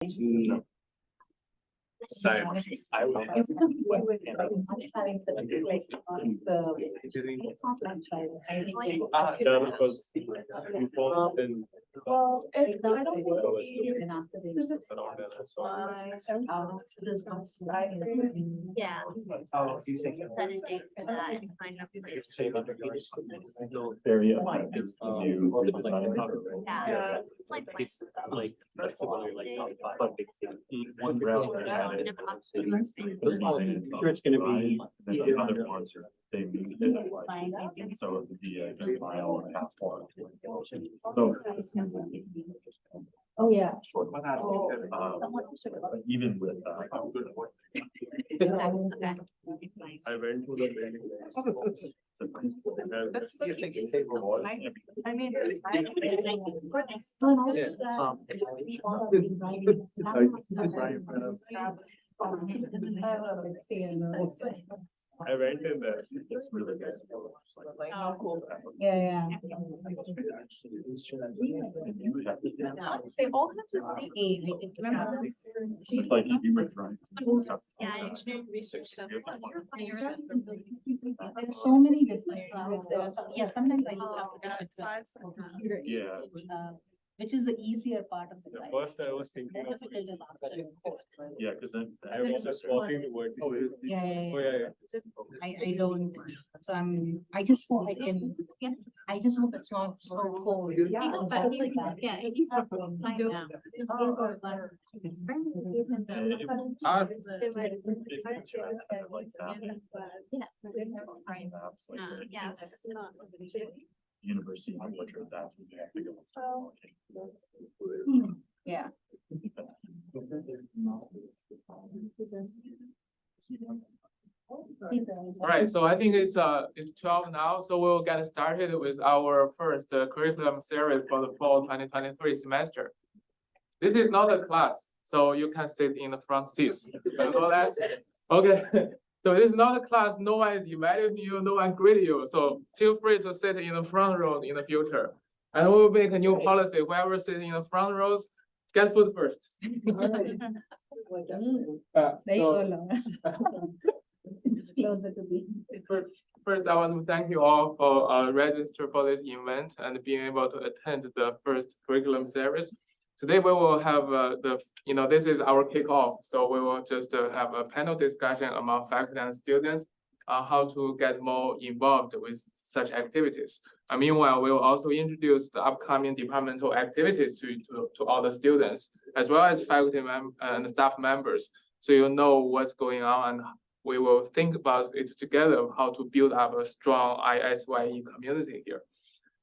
Yeah. Set a date for that and find a place. Area. Yeah. Like one round. Sure, it's gonna be. Other ones are, they moved it. So it'd be a mile and a half long. So. Oh, yeah. Short. Even with. I went to the. That's you think you take for I mean. I went in there. It's really good. Oh, cool. Yeah, yeah. They all have to say, remember this? Like you were trying. Yeah, engineering research stuff. There's so many different clouds. There are some, yeah, sometimes I use computer. Yeah. Which is the easier part of the The life. first I was thinking. The difficult is answering code. Yeah, because then I was just walking towards. Oh, it is. Yeah, yeah, Oh, yeah. yeah, I don't, so I just hope I just hope it's not so cold. Yeah, he's fine now. Yes. University, I'm not sure that's what you have to go. Yeah. All right, so I think it's 12 now, so we'll get started with our first curriculum series for the fall 2023 semester. This is not a class, so you can sit in the front seats. Okay, so this is not a class, no one is evaluating you, no one grading you, so feel free to sit in the front row in the future. And we'll make a new policy, whoever sits in the front rows, get food first. Closer to be. First, I want to thank you all for registering for this event and being able to attend the first curriculum series. Today we will have this is our kickoff, so we will just have a panel discussion among faculty and students on how to get more involved with such activities. And meanwhile, we will also introduce the upcoming departmental activities to all the students, as well as faculty and staff members, so you know what's going on, and we will think about it together, how to build up a strong ISyE community here.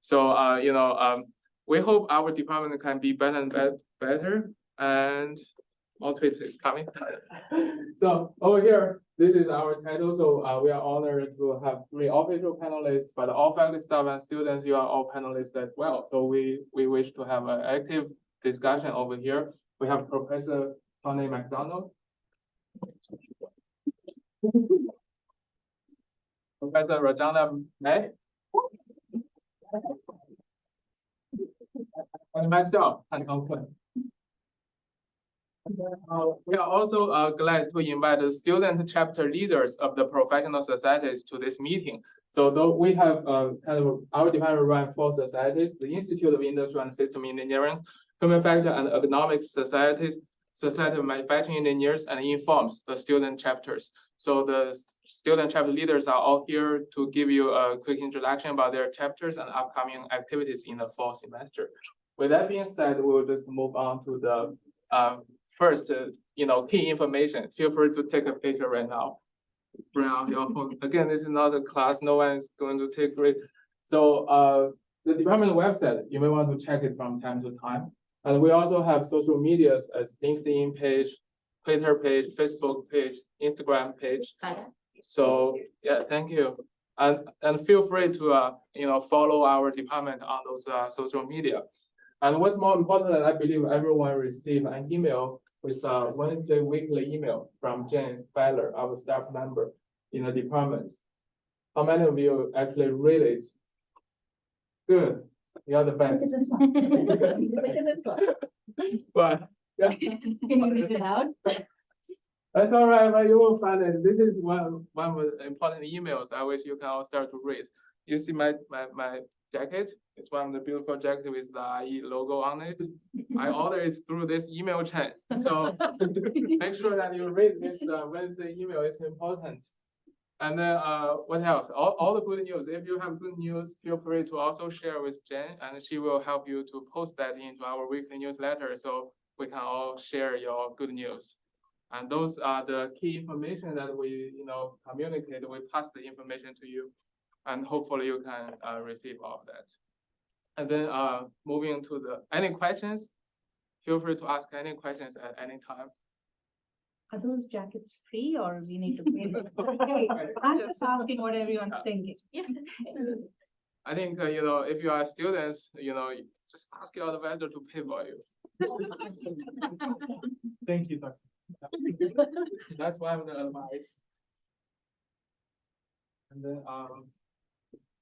So, we hope our department can be better and better, and more tweets is coming. So over here, this is our title. So we are honored to have 3 official panelists, but all faculty, staff, and students, you are all panelists as well. So we wish to have an active discussion over here. We have Professor Tony McDonald, Professor Rajana May, and myself, Han Tongkun. We are also glad to invite the student chapter leaders of the professional societies to this meeting. So though we have our department run 4 societies: the Institute of Industrial and System Engineering, Human Factor and Economics Societies, Society of Manufacturing Engineers, and informs the student chapters. So the student chapter leaders are all here to give you a quick introduction about their chapters and upcoming activities in the fall semester. With that being said, we'll just move on to the first, key information. Feel free to take a picture right now. Bring out your phone. Again, this is not a class. No one is going to take it. So the department website, you may want to check it from time to time. And we also have social medias as LinkedIn page, Twitter page, Facebook page, Instagram page. So yeah, thank you. And feel free to follow our department on those social media. And what's more important, I believe everyone received an email with a Wednesday weekly email from Jane Fowler, our staff member in the department. How many of you actually read it? Good, you're the best. But Yeah. Can you read it out? That's all right, but you will find it. This is one of the important emails I wish you can all start to read. You see my jacket? It's one of the beautiful jacket with the IE logo on it. I ordered it through this email chain. So make sure that you read this Wednesday email. It's important. And then what else? All the good news. If you have good news, feel free to also share with Jen, and she will help you to post that into our weekly newsletter so we can all share your good news. And those are the key information that we, communicate. We pass the information to you, and hopefully you can receive all of that. And then moving to any questions, feel free to ask any questions at any time. Are those jackets free or we need to pay them? I'm just asking what everyone's thinking. I think, if you are students, just ask your advisor to pay for you. Thank you, Dr. That's one of the advice. And then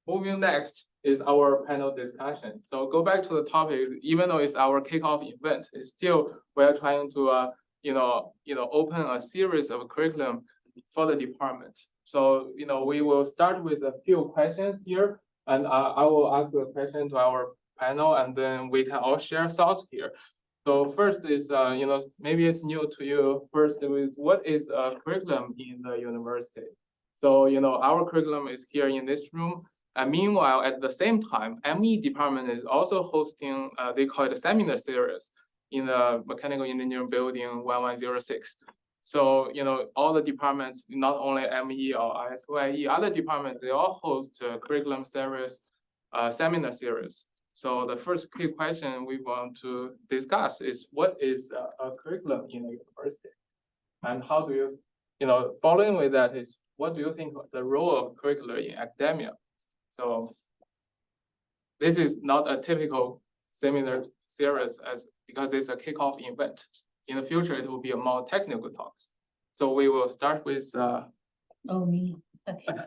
moving next is our panel discussion. So go back to the topic, even though it's our kickoff event, it's still we're trying to open a series of curriculum for the department. So we will start with a few questions here, and I will ask a question to our panel, and then we can all share thoughts here. So first is, maybe it's new to you. First, with what is a curriculum in the university? So, our curriculum is here in this room. And meanwhile, at the same time, ME department is also hosting, they call it a seminar series in the Mechanical Engineering Building 1106. So, all the departments, not only ME or ISyE, other departments, they all host curriculum series, seminar series. So the first key question we want to discuss is what is a curriculum in a university? And how do you, following with that is what do you think of the role of curriculum in academia? So this is not a typical seminar series because it's a kickoff event. In the future, it will be a more technical talks. So we will start with Oh, me. Okay.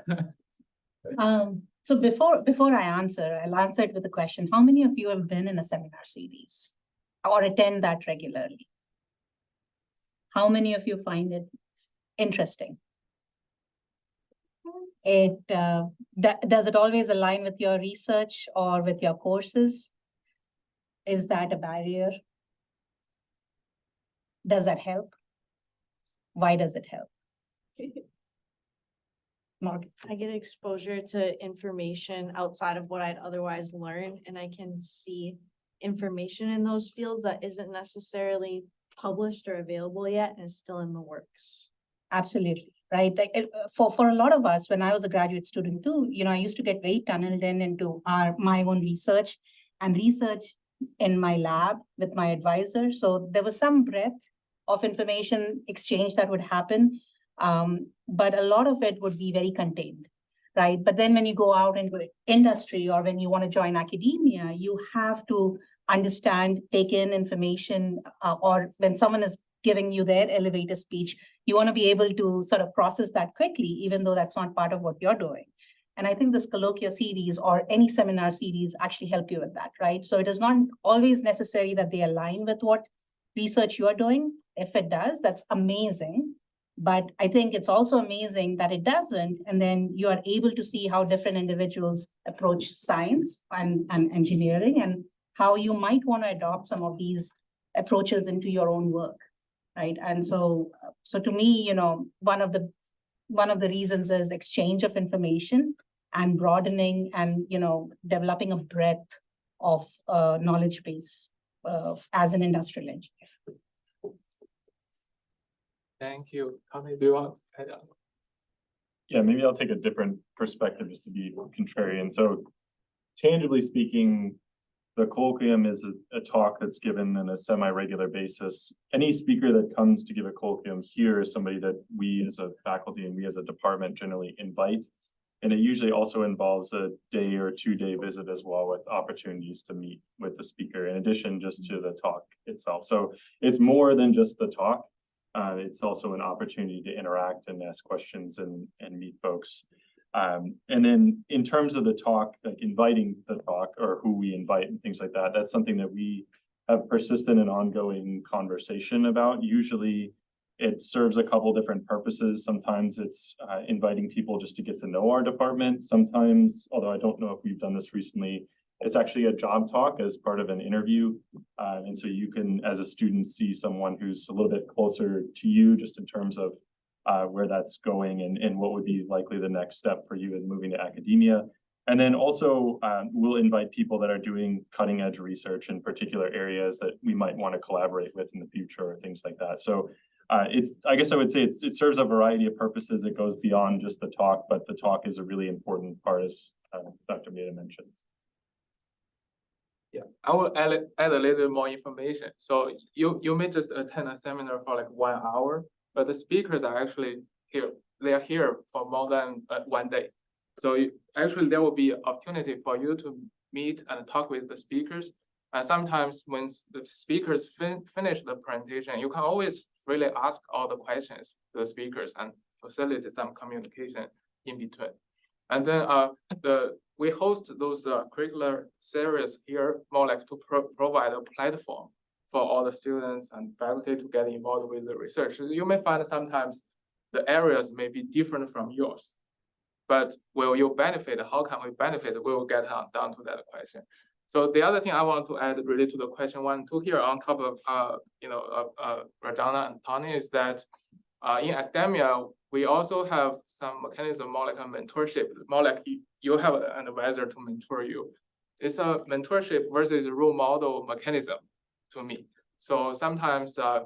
So before I answer, I'll answer it with a question. How many of you have been in a seminar series or attend that regularly? How many of you find it interesting? Does it always align with your research or with your courses? Is that a barrier? Does that help? Why does it help? Morgan. I get exposure to information outside of what I'd otherwise learn, and I can see information in those fields that isn't necessarily published or available yet and is still in the works. Absolutely, right? Like for a lot of us, when I was a graduate student too, I used to get very tunneled into my own research and research in my lab with my advisor. So there was some breadth of information exchange that would happen. But a lot of it would be very contained, right? But then when you go out into industry or when you want to join academia, you have to understand, take in information, or when someone is giving you their elevator speech, you want to be able to sort of process that quickly, even though that's not part of what you're doing. And I think this colloquia series or any seminar series actually help you with that, right? So it is not always necessary that they align with what research you are doing. If it does, that's amazing. But I think it's also amazing that it doesn't, and then you are able to see how different individuals approach science and engineering and how you might want to adopt some of these approaches into your own work, right? And so to me, one of the reasons is exchange of information and broadening and, developing a breadth of knowledge base as an industrial engineer. Thank you. Tommy, do you want to add on? Yeah, maybe I'll take a different perspective just to be contrarian. So tangibly speaking, the colloquium is a talk that's given on a semi-regular basis. Any speaker that comes to give a colloquium here is somebody that we as a faculty and we as a department generally invite. And it usually also involves a day or 2-day visit as well, with opportunities to meet with the speaker in addition just to the talk itself. So it's more than just the talk. It's also an opportunity to interact and ask questions and meet folks. And then in terms of the talk, like inviting the talk or who we invite and things like that, that's something that we have persistent and ongoing conversation about. Usually it serves a couple different purposes. Sometimes it's inviting people just to get to know our department. Sometimes, although I don't know if we've done this recently, it's actually a job talk as part of an interview. And so you can, as a student, see someone who's a little bit closer to you just in terms of where that's going and what would be likely the next step for you in moving to academia. And then also we'll invite people that are doing cutting edge research in particular areas that we might want to collaborate with in the future or things like that. So I guess I would say it serves a variety of purposes. It goes beyond just the talk, but the talk is a really important part, as Dr. Meda mentioned. Yeah, I will add a little bit more information. So you may just attend a seminar for like 1 hour, but the speakers are actually here. They are here for more than 1 day. So actually there will be opportunity for you to meet and talk with the speakers. And sometimes when the speakers finish the presentation, you can always really ask all the questions to the speakers and facilitate some communication in between. And then we host those curricular series here more like to provide a platform for all the students and faculty to get involved with the research. You may find sometimes the areas may be different from yours, but will you benefit? How can we benefit? We will get down to that question. So the other thing I want to add related to the question 1 and 2 here on top of Rajana and Tony is that in academia, we also have some mechanism more like a mentorship, more like you have an advisor to mentor you. It's a mentorship versus a role model mechanism to me. So sometimes, I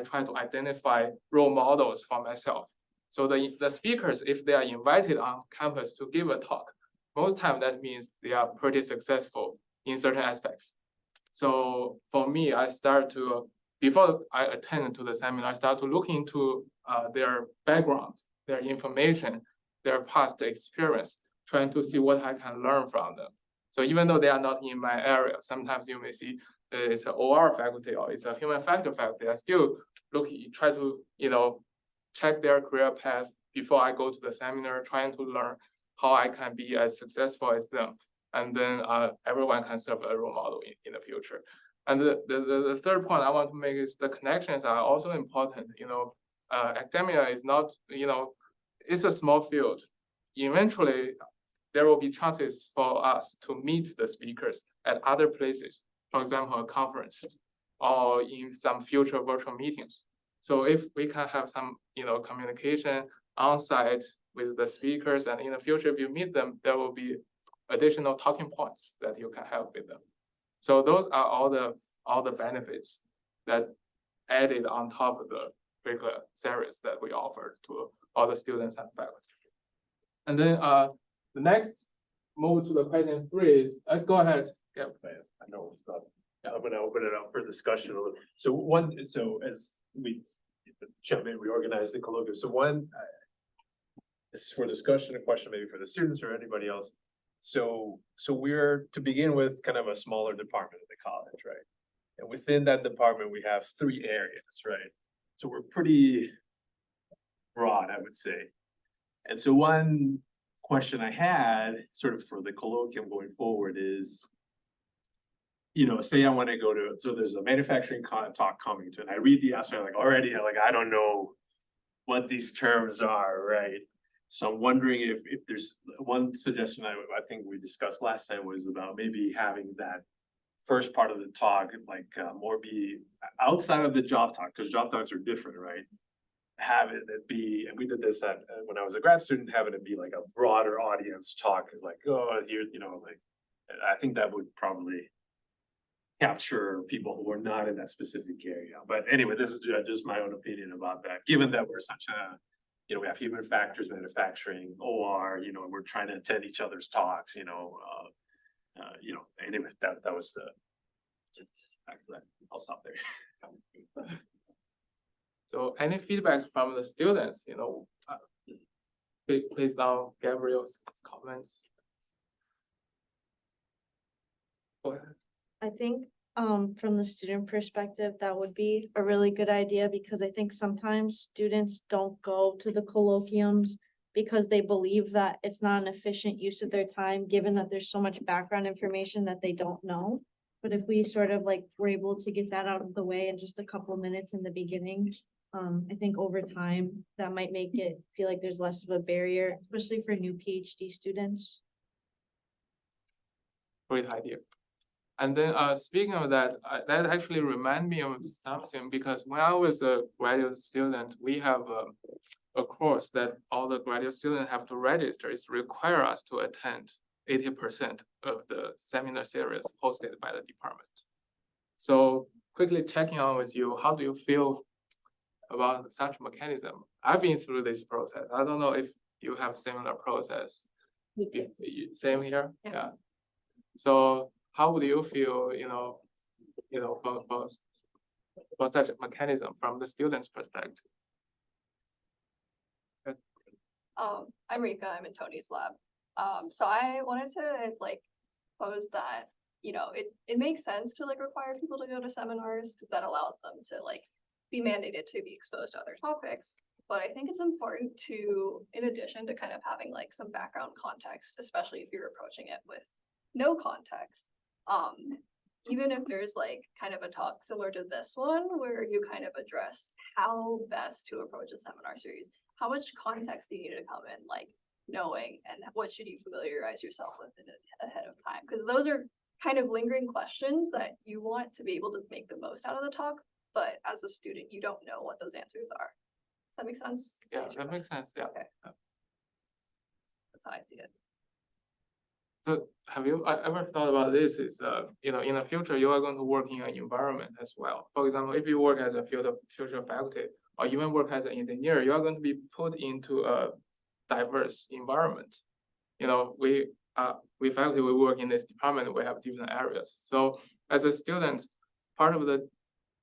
try to identify role models for myself. So the speakers, if they are invited on campus to give a talk, most time that means they are pretty successful in certain aspects. So for me, I start to, before I attend to the seminar, I start to look into their background, their information, their past experience, trying to see what I can learn from them. So even though they are not in my area, sometimes you may see it's an OR faculty or it's a human factor faculty. I still try to, check their career path before I go to the seminar, trying to learn how I can be as successful as them. And then everyone can serve a role model in the future. And the third point I want to make is the connections are also important. Academia is not, it's a small field. Eventually, there will be chances for us to meet the speakers at other places, for example, a conference or in some future virtual meetings. So if we can have some, communication on site with the speakers, and in the future, if you meet them, there will be additional talking points that you can have with them. So those are all the benefits that added on top of the curricular series that we offer to all the students and faculty. And then the next move to the question 3 is go ahead. Yeah. I know it's not. I'm going to open it up for discussion a little. So as we jump in, we organize the colloquium. So this is for discussion, a question maybe for the students or anybody else. So we're, to begin with, kind of a smaller department at the college, right? And within that department, we have 3 areas, right? So we're pretty broad, I would say. And so one question I had sort of for the colloquium going forward is, say I want to go to, so there's a manufacturing talk coming to, and I read the abstract, I don't know what these terms are, right? So I'm wondering if there's one suggestion I think we discussed last time was about maybe having that first part of the talk, more be outside of the job talk, because job talks are different, right? Have it be, and we did this when I was a grad student, having it be like a broader audience talk is here, I think that would probably capture people who are not in that specific area. But anyway, this is just my own opinion about that, given that we're such a, we have human factors, manufacturing, OR, and we're trying to attend each other's talks, anyway, that was back to that. I'll stop there. So any feedbacks from the students, please now Gabriel's comments. Go ahead. I think from the student perspective, that would be a really good idea, because I think sometimes students don't go to the colloquiums because they believe that it's not an efficient use of their time, given that there's so much background information that they don't know. But if we sort of like were able to get that out of the way in just a couple minutes in the beginning, I think over time, that might make it feel like there's less of a barrier, especially for new PhD students. Great idea. And then speaking of that, that actually remind me of something, because when I was a graduate student, we have a course that all the graduate students have to register. It require us to attend 80% of the seminar series hosted by the department. So quickly checking on with you, how do you feel about such mechanism? I've been through this process. I don't know if you have similar process. Same here? Yeah. So how would you feel, for such a mechanism from the student's perspective? I'm Rika, I'm in Tony's lab. So I wanted to like pose that, it makes sense to like require people to go to seminars because that allows them to like be mandated to be exposed to other topics. But I think it's important to, in addition to kind of having like some background context, especially if you're approaching it with no context, even if there's like kind of a talk similar to this one where you kind of address how best to approach a seminar series, how much context do you need to come in, like knowing, and what should you familiarize yourself with ahead of time? Because those are kind of lingering questions that you want to be able to make the most out of the talk, but as a student, you don't know what those answers are. Does that make sense? Yeah, that makes sense. Yeah. Okay. That's how I see it. So have you ever thought about this is, in the future, you are going to work in an environment as well. For example, if you work as a field of future faculty or even work as an engineer, you are going to be put into a diverse environment. We faculty, we work in this department, we have different areas. So as a student, part of the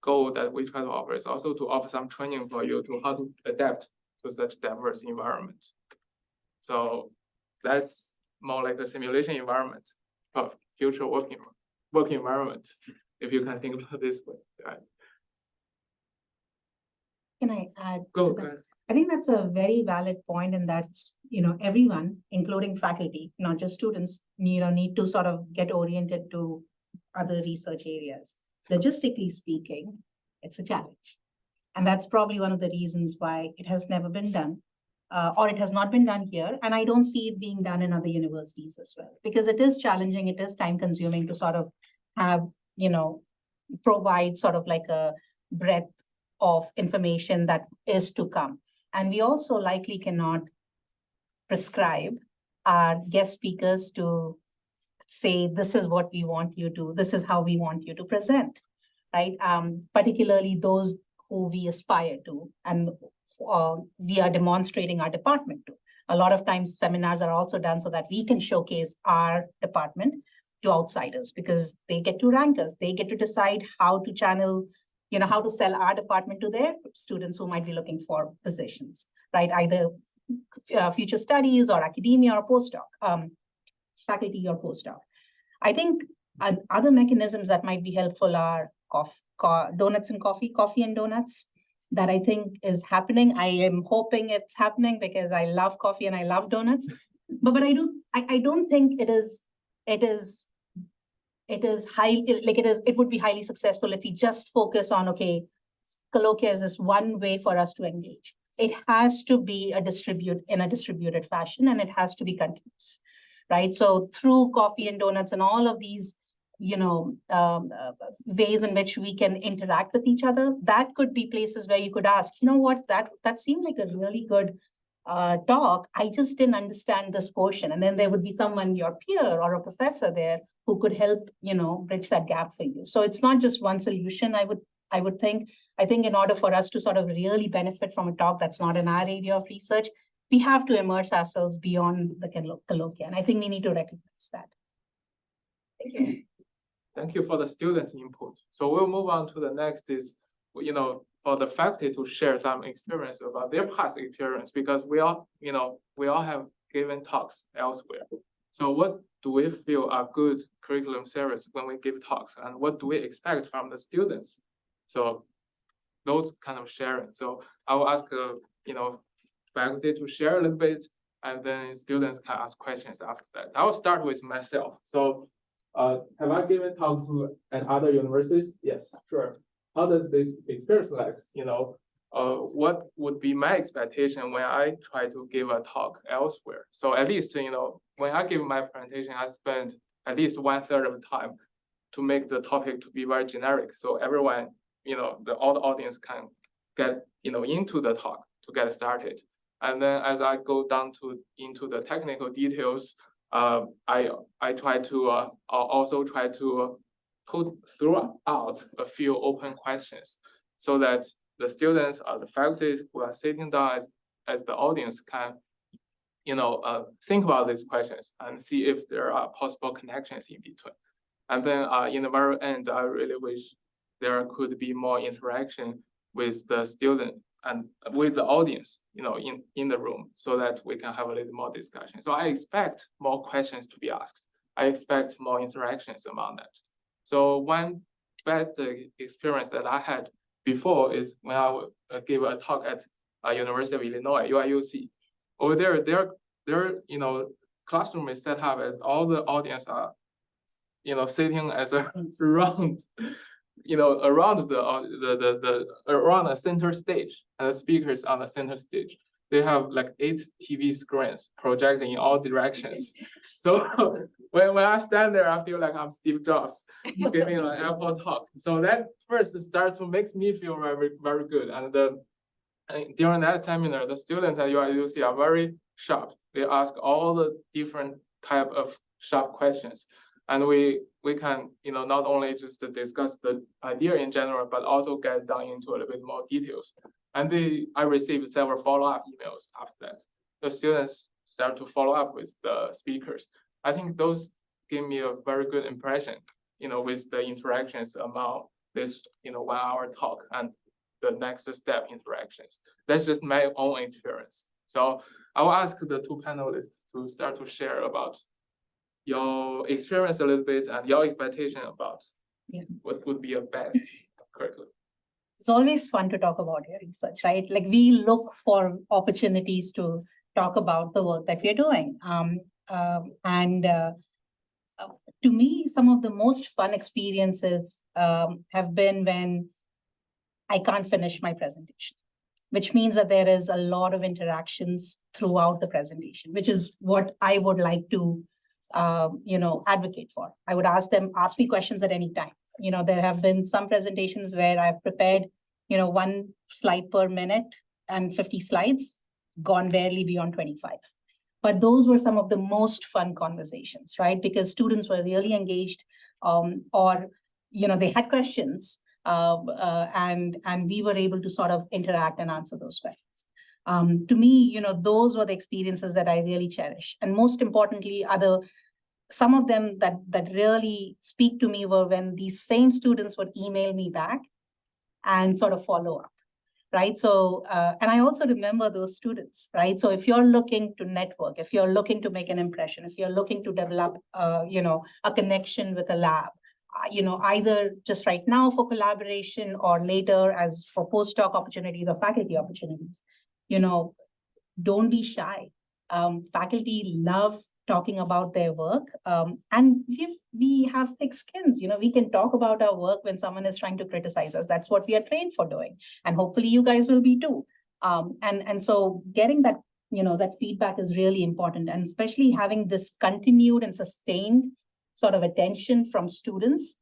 goal that we try to offer is also to offer some training for you to how to adapt to such diverse environment. So that's more like a simulation environment of future work environment, if you can think about it this way. Right? Can I add? Go to that? ahead. I think that's a very valid point, and that's, everyone, including faculty, not just students, need to sort of get oriented to other research areas. Logistically speaking, it's a challenge. And that's probably one of the reasons why it has never been done, or it has not been done here. And I don't see it being done in other universities as well, because it is challenging, it is time consuming to sort of have, provide sort of like a breadth of information that is to come. And we also likely cannot prescribe our guest speakers to say, this is what we want you to, this is how we want you to present, right? Particularly those who we aspire to and we are demonstrating our department to. A lot of times seminars are also done so that we can showcase our department to outsiders, because they get to rank us, they get to decide how to channel, how to sell our department to their students who might be looking for positions, right? Either future studies or academia or postdoc, faculty or postdoc. I think other mechanisms that might be helpful are donuts and coffee and donuts, that I think is happening. I am hoping it's happening because I love coffee and I love donuts. But I don't think it would be highly successful if we just focus on, okay, colloquia is this one way for us to engage. It has to be in a distributed fashion, and it has to be continuous, right? So through coffee and donuts and all of these, ways in which we can interact with each other, that could be places where you could ask, what, that seemed like a really good talk. I just didn't understand this portion. And then there would be someone, your peer or a professor there, who could help, bridge that gap for you. So it's not just one solution. I would think, in order for us to sort of really benefit from a talk that's not in our area of research, we have to immerse ourselves beyond the colloquia. And I think we need to recognize that. Thank you. Thank you for the students' input. So we'll move on to the next is, for the faculty to share some experience about their past experience, because we all have given talks elsewhere. So what do we feel are good curriculum series when we give talks, and what do we expect from the students? So those kind of sharing. So I will ask, faculty to share a little bit, and then students can ask questions after that. I will start with myself. So Have I given talk to at other universities? Yes, sure. How does this experience like, what would be my expectation when I try to give a talk elsewhere? So at least, when I give my presentation, I spend at least 1/3 of the time to make the topic to be very generic. So everyone, all the audience can get, into the talk to get started. And then as I go down into the technical details, I try to also try to put throughout a few open questions so that the students or the faculty who are sitting down as the audience can, think about these questions and see if there are possible connections in between. And then in the very end, I really wish there could be more interaction with the student and with the audience, in the room, so that we can have a little more discussion. So I expect more questions to be asked. I expect more interactions among that. So one bad experience that I had before is when I gave a talk at University of Illinois, UIUC. Over their classroom is set up as all the audience are, sitting as a round, around the center stage, and the speakers on the center stage. They have like 8 TV screens projecting in all directions. So when I stand there, I feel like I'm Steve Jobs giving an Apple talk. So that first starts to make me feel very, very good. And during that seminar, the students at UIUC are very sharp. They ask all the different type of sharp questions. And we can, not only just discuss the idea in general, but also get down into a little bit more details. And I received several follow-up emails after that. The students start to follow up with the speakers. I think those give me a very good impression, with the interactions among this, 1-hour talk and the next step interactions. That's just my own experience. So I will ask the 2 panelists to start to share about your experience a little bit and your expectation about what would be a best curriculum. It's always fun to talk about your research, right? Like we look for opportunities to talk about the work that we're doing. To me, some of the most fun experiences have been when I can't finish my presentation, which means that there is a lot of interactions throughout the presentation, which is what I would like to advocate for. I would ask me questions at any time. There have been some presentations where I've prepared, 1 slide per minute and 50 slides, gone barely beyond 25. But those were some of the most fun conversations, right? Because students were really engaged, or they had questions, and we were able to sort of interact and answer those questions. To me, those were the experiences that I really cherish. And most importantly, some of them that really speak to me were when these same students would email me back and sort of follow up, right? So, and I also remember those students, right? So if you're looking to network, if you're looking to make an impression, if you're looking to develop, a connection with a lab, either just right now for collaboration or later as for postdoc opportunities or faculty opportunities, don't be shy. Faculty love talking about their work, and we have thick skins. We can talk about our work when someone is trying to criticize us. That's what we are trained for doing, and hopefully you guys will be too. And so getting that that feedback is really important, and especially having this continued and sustained sort of attention from students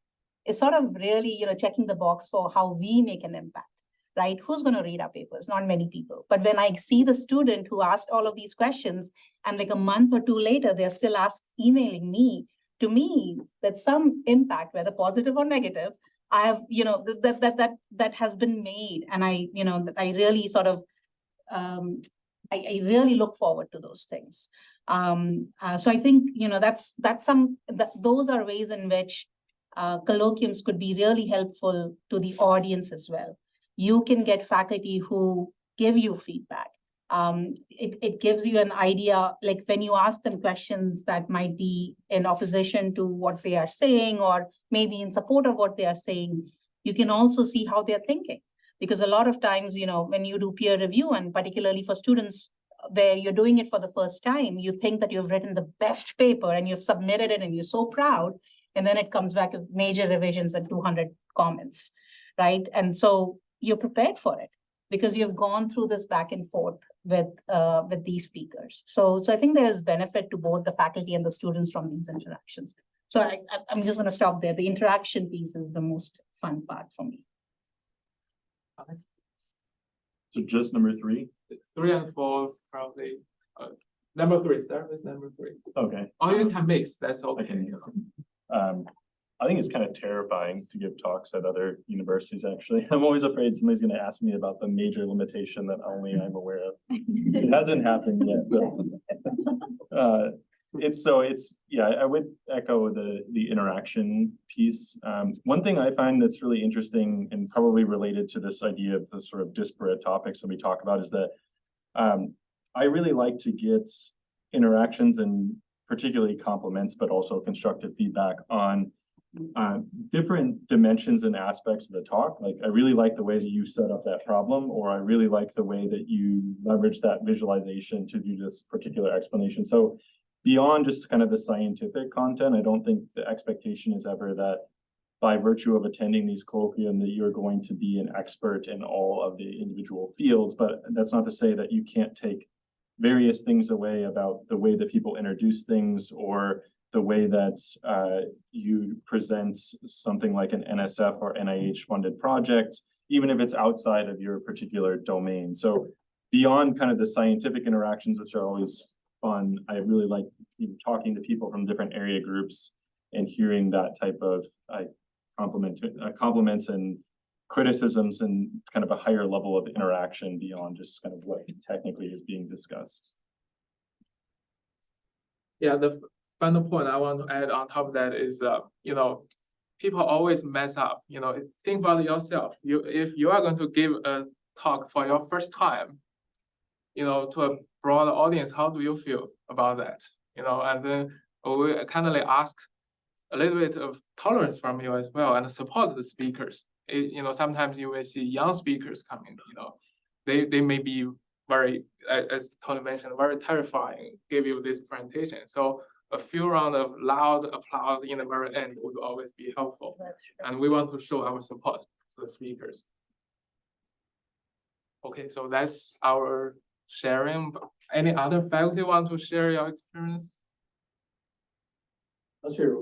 is sort of really checking the box for how we make an impact. Right? Who's going to read our papers? Not many people. But when I see the student who asked all of these questions and like a month or 2 later, they're still emailing me, to me, that's some impact, whether positive or negative, I have, that has been made. And I really sort of, I really look forward to those things. So I think, those are ways in which colloquiums could be really helpful to the audience as well. You can get faculty who give you feedback. It gives you an idea, like when you ask them questions that might be in opposition to what they are saying, or maybe in support of what they are saying, you can also see how they're thinking. Because a lot of times, when you do peer review, and particularly for students where you're doing it for the first time, you think that you've written the best paper and you've submitted it and you're so proud. And then it comes back with major revisions and 200 comments, right? And so you're prepared for it because you've gone through this back and forth with these speakers. So I think there is benefit to both the faculty and the students from these interactions. So I'm just gonna stop there. The interaction piece is the most fun part for me. So just number 3? 3 and 4 probably. Number 3, start with number 3. Okay. Or you can mix, that's okay. can- I think it's kind of terrifying to give talks at other universities, actually. I'm always afraid somebody's gonna ask me about the major limitation that only I'm aware of. It hasn't happened yet, but yeah, I would echo the interaction piece. One thing I find that's really interesting and probably related to this idea of the sort of disparate topics that we talk about is that I really like to get interactions and particularly compliments, but also constructive feedback on different dimensions and aspects of the talk. Like, I really like the way that you set up that problem, or I really like the way that you leverage that visualization to do this particular explanation. So beyond just kind of the scientific content, I don't think the expectation is ever that by virtue of attending these colloquium that you're going to be an expert in all of the individual fields, but that's not to say that you can't take various things away about the way that people introduce things or the way that you present something like an NSF or NIH funded project, even if it's outside of your particular domain. So beyond kind of the scientific interactions, which are always fun, I really like talking to people from different area groups and hearing that type of compliments and criticisms and kind of a higher level of interaction beyond just kind of what technically is being discussed. Yeah, the final point I want to add on top of that is, people always mess up. Think about yourself. If you are going to give a talk for your first time, to a broader audience, how do you feel about that? And then we kind of ask a little bit of tolerance from you as well and support the speakers. Sometimes you will see young speakers coming, they may be very, as Tony mentioned, very terrifying, give you this presentation. So a few rounds of loud applause in the very end would always be helpful. And we want to show our support to the speakers. Okay, so that's our sharing. Any other faculty want to share your experience? I'll share,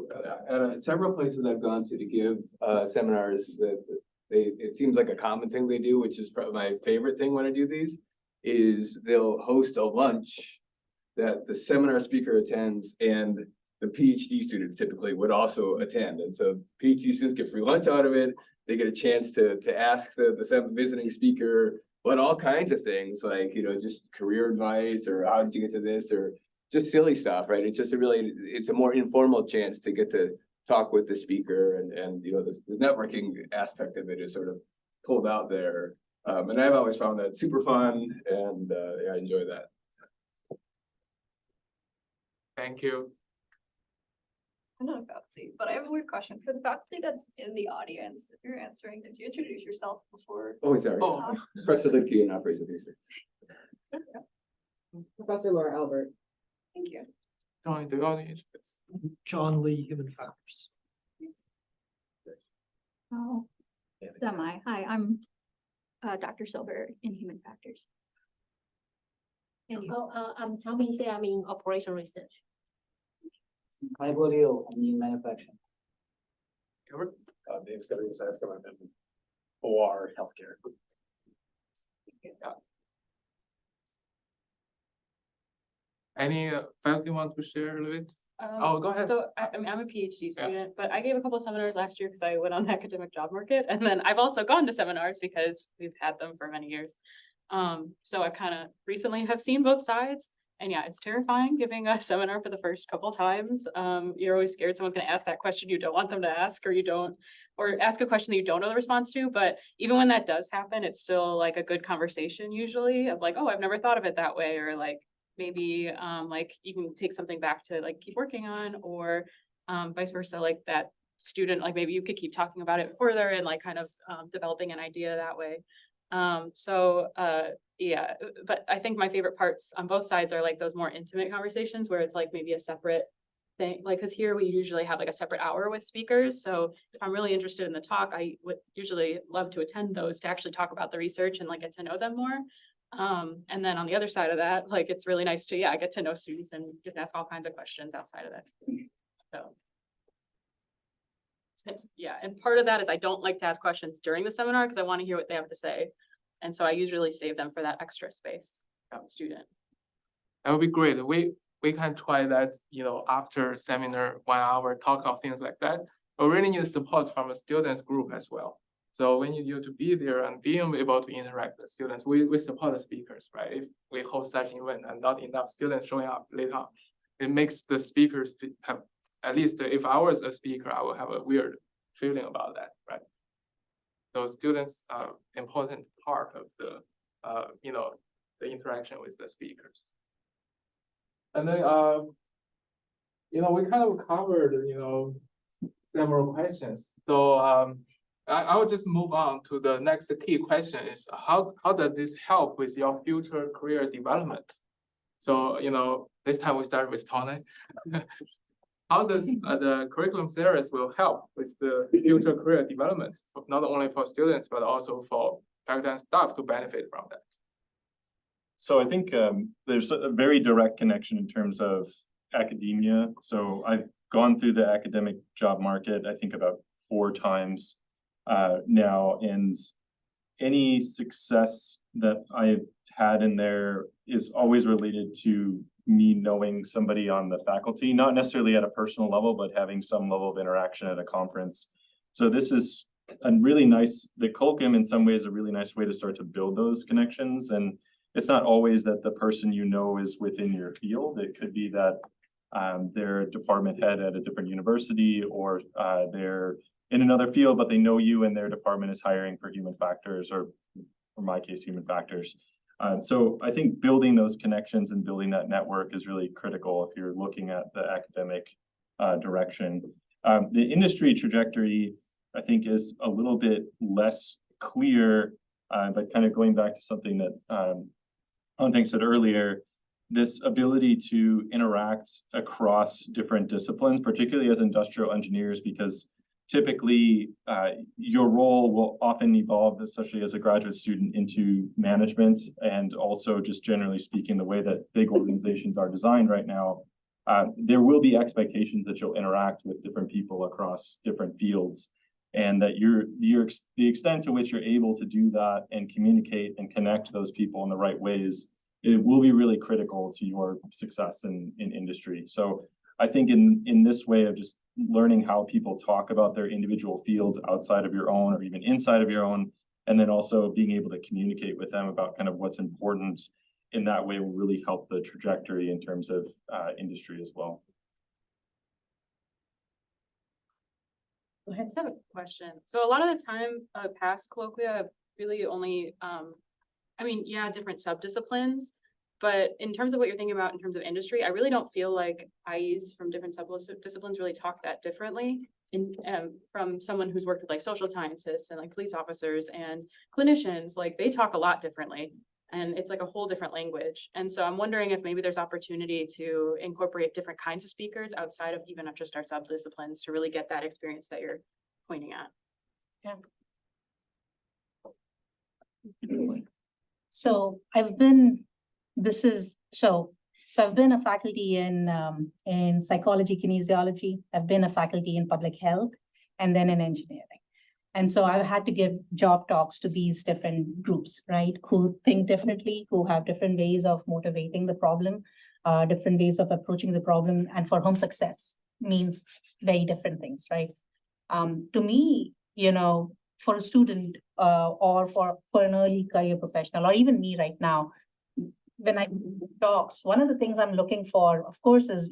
at several places I've gone to give seminars that it seems like a common thing they do, which is probably my favorite thing when I do these, is they'll host a lunch that the seminar speaker attends and the PhD students typically would also attend. And so PhD students get free lunch out of it. They get a chance to ask the visiting speaker, but all kinds of things like, just career advice or how did you get to this or just silly stuff, right? It's just it's a more informal chance to get to talk with the speaker and the networking aspect of it is sort of pulled out there. And I've always found that super fun and I enjoy that. Thank you. I'm not a faculty, but I have a weird question. For the faculty that's in the audience, if you're answering, did you introduce yourself before? Oh, sorry. Oh. Press the link key and operate these things. Professor Laura Albert. Thank you. Tony, do you want to introduce? John Lee, Human Factors. Oh, semi. Hi, I'm Dr. Silver in Human Factors. And you? I'm Tommy Xie, I'm in operation research. Hi, Liu, I'm in manufacturing. Name's gonna be Saska, I'm in OR healthcare. Any faculty want to share a little bit? Oh, go ahead. So I'm a PhD student, but I gave a couple seminars last year because I went on the academic job market. And then I've also gone to seminars because we've had them for many years. So I kind of recently have seen both sides. And yeah, it's terrifying giving a seminar for the first couple times. You're always scared someone's going to ask that question you don't want them to ask, or ask a question that you don't know the response to. But even when that does happen, it's still like a good conversation usually of like, oh, I've never thought of it that way, or like maybe like you can take something back to like keep working on, or vice versa, like that student, like maybe you could keep talking about it further and like kind of developing an idea that way. Yeah, but I think my favorite parts on both sides are like those more intimate conversations where it's like maybe a separate thing, like, cause here we usually have like a separate hour with speakers, so if I'm really interested in the talk, I would usually love to attend those to actually talk about the research and like get to know them more. And then on the other side of that, like, it's really nice to, yeah, get to know students and you can ask all kinds of questions outside of that. So. Yeah, and part of that is I don't like to ask questions during the seminar because I want to hear what they have to say. And so I usually save them for that extra space from the student. That would be great. We can try that, after seminar, 1 hour talk of things like that. But really need support from a students group as well. So we need you to be there and being able to interact with students. We support the speakers, right? If we host such an event and not enough students showing up later, it makes the speakers have, at least if I was a speaker, I would have a weird feeling about that, right? So students are important part of the, the interaction with the speakers. And then, we kind of covered, several questions. So I will just move on to the next key question is how does this help with your future career development? So, this time we start with Tony. How does the curriculum series will help with the future career development, not only for students, but also for faculty and staff to benefit from that? So I think there's a very direct connection in terms of academia. So I've gone through the academic job market, I think about 4 times now, and any success that I've had in there is always related to me knowing somebody on the faculty, not necessarily at a personal level, but having some level of interaction at a conference. So this is a really nice, the Colloquium in some ways a really nice way to start to build those connections. And it's not always that the person you know is within your field. It could be that they're a department head at a different university, or they're in another field, but they know you and their department is hiring for human factors, or in my case, human factors. So I think building those connections and building that network is really critical if you're looking at the academic direction. The industry trajectory, I think, is a little bit less clear, but kind of going back to something that Anpeng said earlier, this ability to interact across different disciplines, particularly as industrial engineers, because typically your role will often evolve, especially as a graduate student, into management, and also just generally speaking, the way that big organizations are designed right now, there will be expectations that you'll interact with different people across different fields, and that the extent to which you're able to do that and communicate and connect those people in the right ways, it will be really critical to your success in industry. So I think in this way of just learning how people talk about their individual fields outside of your own or even inside of your own, and then also being able to communicate with them about kind of what's important in that way will really help the trajectory in terms of industry as well. Go ahead. I have a question. So a lot of the time, past colloquia have really only, different subdisciplines. But in terms of what you're thinking about in terms of industry, I really don't feel like IEs from different subdisciplines really talk that differently. From someone who's worked with like social scientists and like police officers and clinicians, like they talk a lot differently. And it's like a whole different language. And so I'm wondering if maybe there's opportunity to incorporate different kinds of speakers outside of even just our subdisciplines to really get that experience that you're pointing at. Yeah. So I've been I've been a faculty in psychology, kinesiology. I've been a faculty in public health, and then in engineering. And so I've had to give job talks to these different groups, right? Who think differently, who have different ways of motivating the problem, different ways of approaching the problem, and for whom success means very different things, right? To me, for a student or for an early career professional, or even me right now, when I do talks, one of the things I'm looking for, of course, is,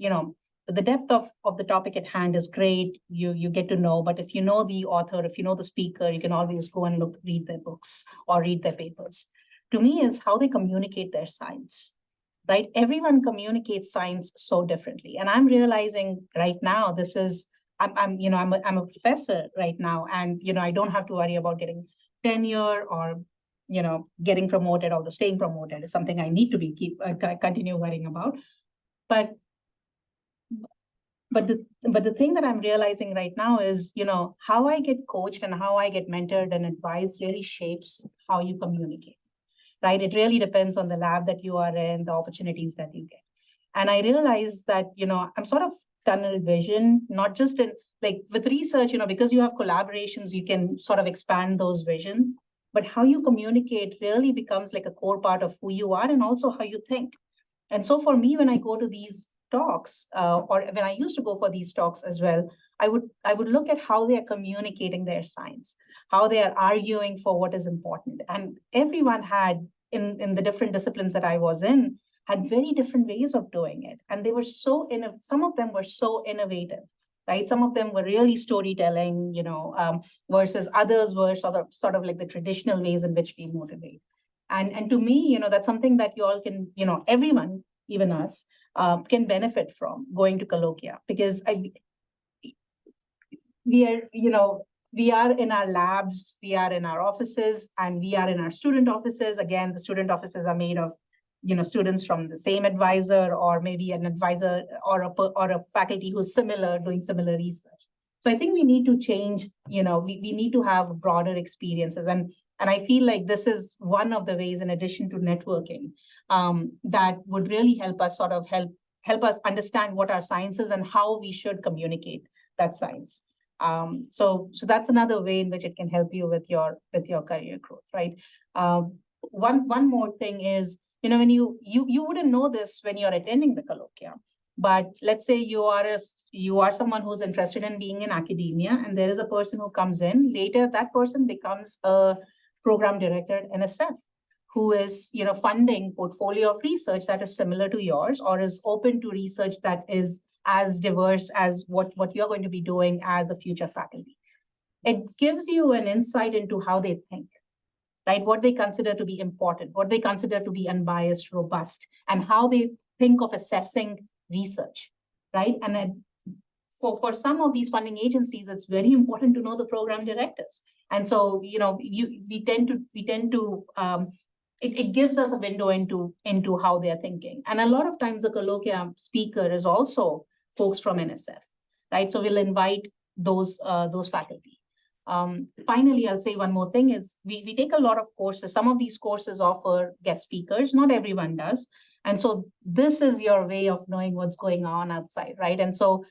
the depth of the topic at hand is great. You get to know, but if you know the author, if you know the speaker, you can always go and read their books or read their papers. To me, is how they communicate their science, right? Everyone communicates science so differently. And I'm realizing right now, I'm a professor right now, and, I don't have to worry about getting tenure or, getting promoted, although staying promoted is something I need to continue worrying about. But But the thing that I'm realizing right now is, how I get coached and how I get mentored and advised really shapes how you communicate, right? It really depends on the lab that you are in, the opportunities that you get. And I realized that, I'm sort of tunnel vision, not just in like with research, because you have collaborations, you can sort of expand those visions, but how you communicate really becomes like a core part of who you are and also how you think. And so for me, when I go to these talks, or when I used to go for these talks as well, I would look at how they are communicating their science, how they are arguing for what is important. And everyone had in the different disciplines that I was in, had very different ways of doing it. And they were some of them were so innovative, right? Some of them were really storytelling, versus others were sort of like the traditional ways in which we motivate. And to me, that's something that you all can, everyone, even us, can benefit from going to Colloquia, because we are in our labs, we are in our offices, and we are in our student offices. Again, the student offices are made of students from the same advisor, or maybe an advisor or a faculty who's similar, doing similar research. So I think we need to change, we need to have broader experiences. And I feel like this is one of the ways, in addition to networking, that would really help us help us understand what our science is and how we should communicate that science. So that's another way in which it can help you with your career growth, right? One more thing is, when you wouldn't know this when you're attending the colloquia, but let's say you are someone who's interested in being in academia, and there is a person who comes in later. That person becomes a program director at NSF, who is funding portfolio of research that is similar to yours, or is open to research that is as diverse as what you're going to be doing as a future faculty. It gives you an insight into how they think, right? What they consider to be important, what they consider to be unbiased, robust, and how they think of assessing research, right? And for some of these funding agencies, it's very important to know the program directors. And so, we tend to it gives us a window into how they're thinking. And a lot of times the colloquia speaker is also folks from NSF, right? So we'll invite those faculty. Finally, I'll say one more thing is we take a lot of courses. Some of these courses offer guest speakers, not everyone does. And so this is your way of knowing what's going on outside, right? And so,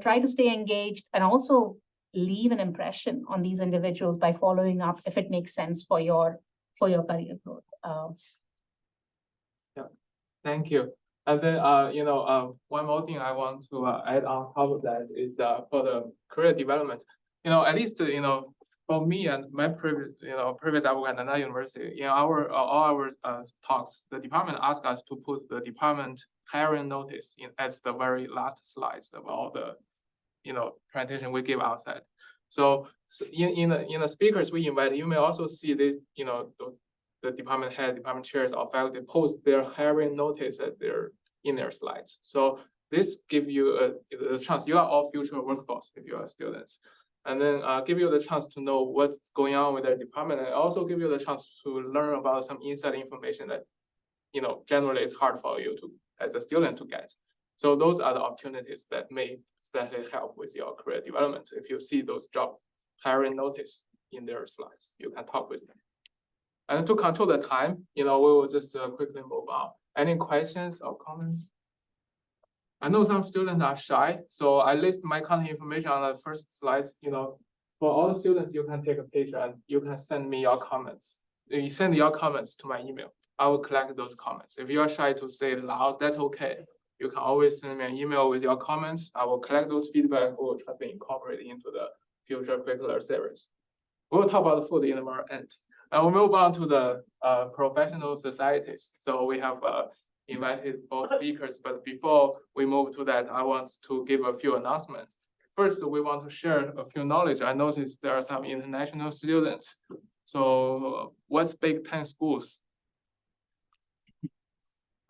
try to stay engaged and also leave an impression on these individuals by following up if it makes sense for your career growth. Yeah, thank you. And then, one more thing I want to add on top of that is for the career development. At least, for me and my previous I work at another university, in all our talks, the department asked us to put the department hiring notice as the very last slides of all the, presentation we give outside. So in the speakers we invite, you may also see this, the department head, department chairs, or faculty post their hiring notice in their slides. So this give you the chance. You are all future workforce if you are students, and then give you the chance to know what's going on with their department, and also give you the chance to learn about some inside information that generally it's hard for you to as a student to get. So those are the opportunities that may steadily help with your career development. If you see those job hiring notice in their slides, you can talk with them. And to control the time, we will just quickly move on. Any questions or comments? I know some students are shy, so I list my contact information on the first slides. For all the students, you can take a picture and you can send me your comments. You send your comments to my email. I will collect those comments. If you are shy to say it loud, that's okay. You can always send me an email with your comments. I will collect those feedback. We will try to incorporate it into the future curricular series. We'll talk about the food in the more end. And we'll move on to the professional societies. So we have invited both speakers, but before we move to that, I want to give a few announcements. First, we want to share a few knowledge. I noticed there are some international students. So what's Big Ten schools?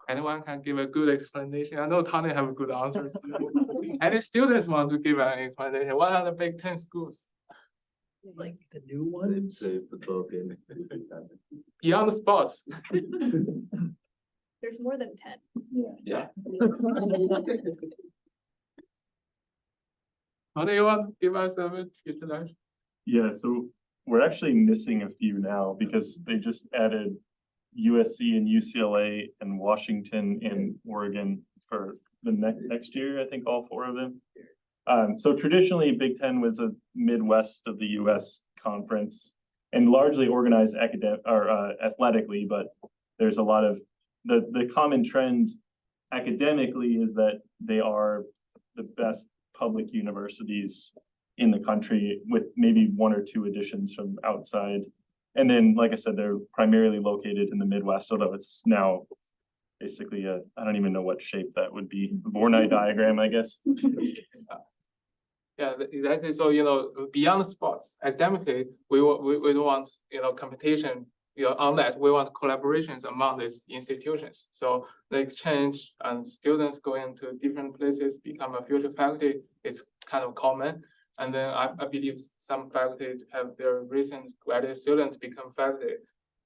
Anyone can give a good explanation? I know Tony have good answers. Any students want to give an explanation? What are the Big Ten schools? Like the new ones? Beyond sports. There's more than 10. Yeah. What do you want to give us a introduction? Yeah, so we're actually missing a few now because they just added USC and UCLA and Washington and Oregon for the next year, I think all four of them. So traditionally, Big Ten was a Midwest of the US conference and largely organized athletically, but there's a lot of the common trend academically is that they are the best public universities in the country with maybe one or two additions from outside. And then, like I said, they're primarily located in the Midwest, although it's now basically I don't even know what shape that would be, Voronoi diagram, I guess. Yeah, exactly. So, you know, beyond sports, academically, we don't want, you know, competition, you know, on that. We want collaborations among these institutions. So the exchange and students going to different places, become a future faculty is kind of common. And then I believe some faculty have their recent graduate students become faculty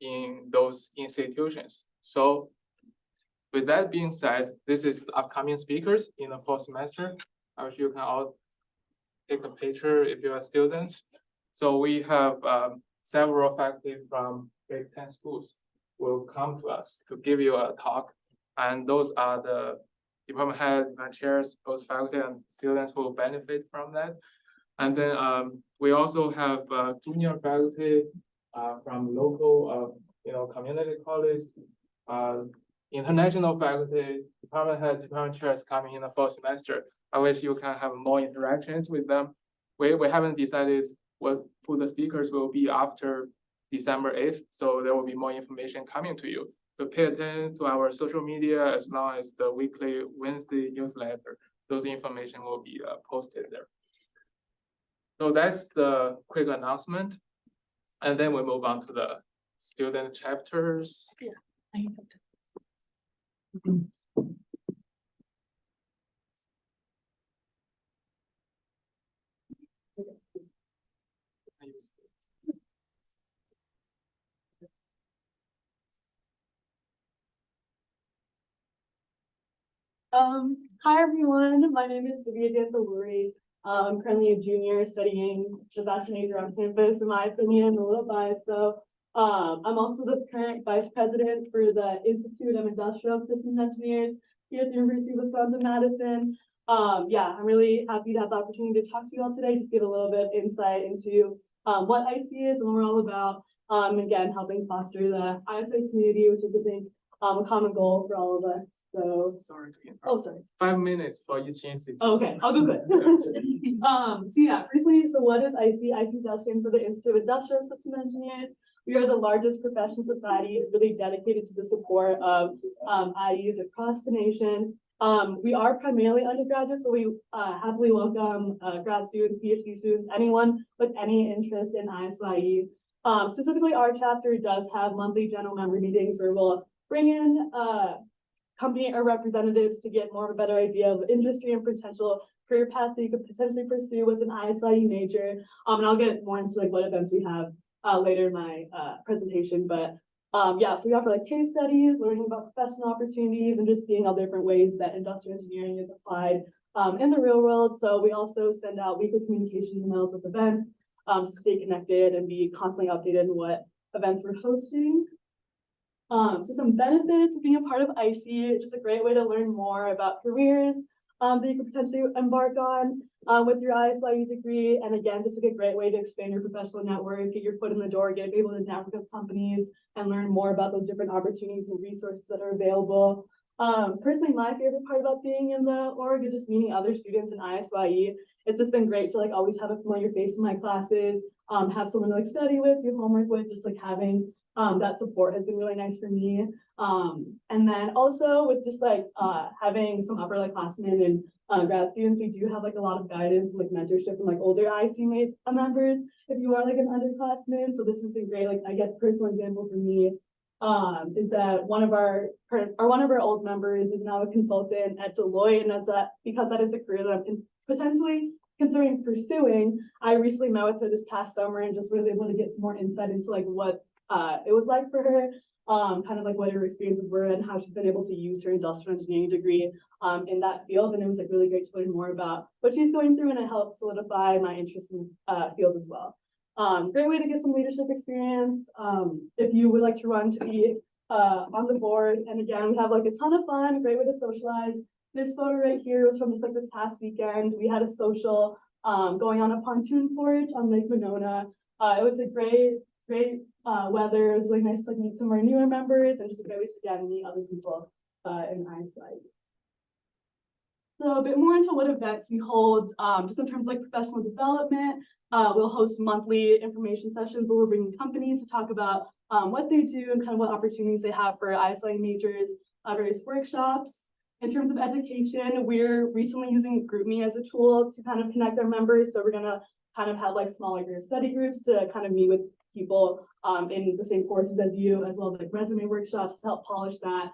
in those institutions. So with that being said, this is the upcoming speakers in the fall semester. I wish you can all take a picture if you're a student. So we have several faculty from Big Ten schools will come to us to give you a talk. And those are the department head, chairs, both faculty and students will benefit from that. And then we also have junior faculty from local, you know, community college, international faculty, department heads, department chairs coming in the fall semester. I wish you can have more interactions with them. We haven't decided who the speakers will be after December 8th, so there will be more information coming to you. But pay attention to our social media as well as the weekly Wednesday newsletter. Those information will be posted there. So that's the quick announcement. And then we move on to the student chapters. Hi everyone, my name is Divya Danthaluri. I'm currently a junior studying the best major on campus, in my opinion, a little biased though. I'm also the current vice president for the Institute of Industrial Systems Engineers here at the University of Wisconsin-Madison. Yeah, I'm really happy to have the opportunity to talk to you all today, just give a little bit of insight into what ISyE is and what we're all about. Again, helping foster the ISyE community, which is I think a common goal for all of us. So sorry to interrupt. Oh, sorry. 5 minutes for each institute. Okay, I'll go good. So yeah, briefly, so what is ISyE? ISyE does stand for the Institute of Industrial Systems Engineers. We are the largest professional society really dedicated to the support of IEs across the nation. We are primarily undergraduates, but we happily welcome grad students, PhD students, anyone with any interest in ISyE. Specifically, our chapter does have monthly general member meetings where we'll bring in company or representatives to get more of a better idea of industry and potential career paths that you could potentially pursue with an ISyE major. And I'll get more into like what events we have later in my presentation. But yeah, so we offer like case studies, learning about professional opportunities, and just seeing all different ways that industrial engineering is applied in the real world. So we also send out weekly communication emails with events to stay connected and be constantly updated on what events we're hosting. So some benefits of being a part of ISyE, just a great way to learn more about careers that you could potentially embark on with your ISyE degree. And again, just like a great way to expand your professional network, get your foot in the door, get able to network with companies and learn more about those different opportunities and resources that are available. Personally, my favorite part about being in the org is just meeting other students in ISyE. It's just been great to like always have a familiar face in my classes, have someone to like study with, do homework with, just like having that support has been really nice for me. And then also with just like having some upper like classmen and grad students, we do have like a lot of guidance and like mentorship from like older ISyE members if you are like an underclassman. So this has been great. Like I guess personal example for me is that one of our old members is now a consultant at Deloitte, and because that is a career that I'm potentially considering pursuing. I recently met with her this past summer and just was able to get some more insight into like what it was like for her kind of like what her experiences were and how she's been able to use her industrial engineering degree in that field. And it was like really great to learn more about what she's going through, and it helped solidify my interest in field as well. Great way to get some leadership experience. If you would like to run to be on the board, and again, we have like a ton of fun, great way to socialize. This photo right here was from just like this past weekend. We had a social going on a pontoon porch on Lake Monona. It was a great weather. It was really nice to like meet some of our newer members, and just a great way to again meet other people in ISyE. So a bit more into what events we hold, just in terms of like professional development. We'll host monthly information sessions where we're bringing companies to talk about what they do and kind of what opportunities they have for ISyE majors, various workshops. In terms of education, we're recently using GroupMe as a tool to kind of connect our members. So we're gonna kind of have like smaller group study groups to kind of meet with people in the same courses as you, as well as like resume workshops to help polish that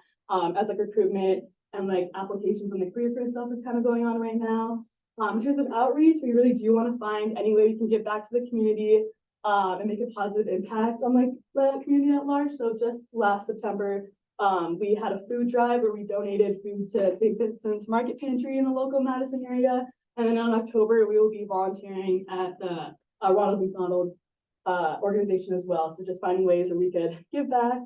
as like recruitment and like applications and the career fair stuff is kind of going on right now. In terms of outreach, we really do want to find any way we can give back to the community and make a positive impact on like the community at large. So just last September, we had a food drive where we donated food to St. Vincent's Market Pantry in the local Madison area. And then in October, we will be volunteering at the Ronald McDonald organization as well. So just finding ways where we could give back.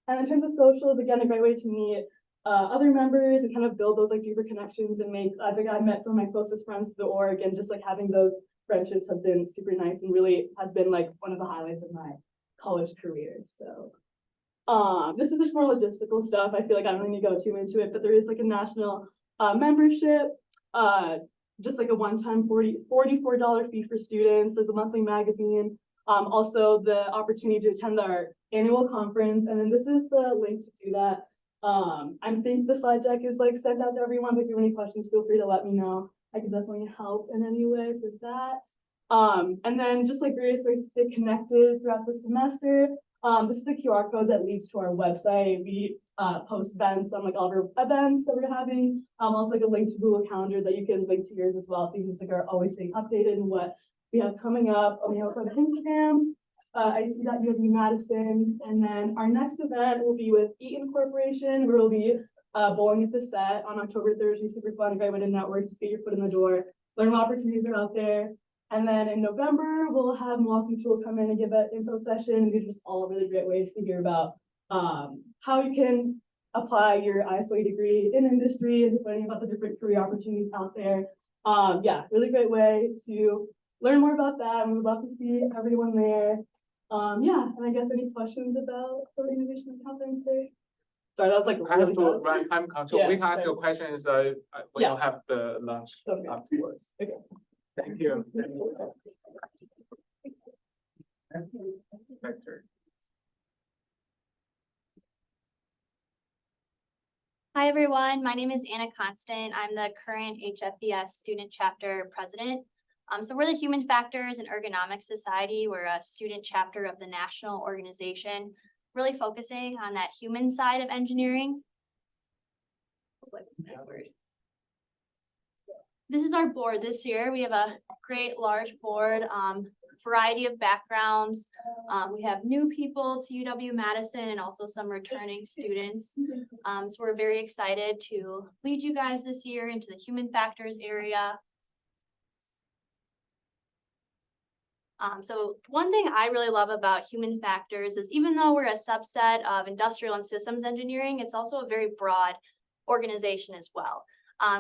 And in terms of socials, again, a great way to meet other members and kind of build those like deeper connections and make, I think I met some of my closest friends to the org, and just like having those friendships have been super nice and really has been like one of the highlights of my college career. So this is just more logistical stuff. I feel like I don't need to go too into it, but there is like a national membership, just like a one-time $44 fee for students. There's a monthly magazine. Also the opportunity to attend our annual conference. And then this is the link to do that. I think the slide deck is like sent out to everyone, but if you have any questions, feel free to let me know. I can definitely help in any way with that. And then just like various ways to stay connected throughout the semester. This is a QR code that leads to our website. We post events on like all of our events that we're having. Also like a link to Google Calendar that you can link to yours as well. So you just like are always staying updated in what we have coming up. We also have Instagram, ISyE.UW Madison. And then our next event will be with Eaton Corporation, where we'll be bowling at the set on October 3rd. It'll be super fun, a great way to network, just get your foot in the door, learn what opportunities are out there. And then in November, we'll have Milwaukee Tool come in and give an info session. These are just all really great ways to hear about how you can apply your ISyE degree in industry and learning about the different career opportunities out there. Yeah, really great way to learn more about that. And we'd love to see everyone there. Yeah, and I guess any questions about the organization and conference there? Sorry, that was like I have really to fast. run time control. Yeah, We can ask sorry. your questions when Yeah. you have the lunch Okay. afterwards. Okay. Thank you. Vector. Hi, everyone. My name is Anna Constant. I'm the current HFPS student chapter president. So we're the Human Factors and Ergonomics Society. We're a student chapter of the national organization, really focusing on that human side of engineering. This is our board this year. We have a great large board, variety of backgrounds. We have new people to UW-Madison and also some returning students. So we're very excited to lead you guys this year into the human factors area. So one thing I really love about human factors is even though we're a subset of industrial and systems engineering, it's also a very broad organization as well.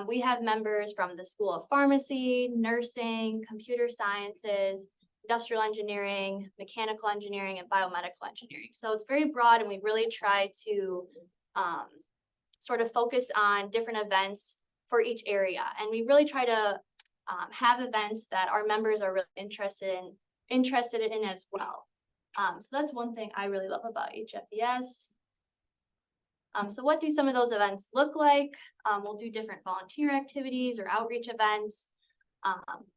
We have members from the School of Pharmacy, Nursing, Computer Sciences, Industrial Engineering, Mechanical Engineering, and Biomedical Engineering. So it's very broad, and we really try to sort of focus on different events for each area. And we really try to have events that our members are really interested in as well. So that's one thing I really love about HFPS. So what do some of those events look like? We'll do different volunteer activities or outreach events.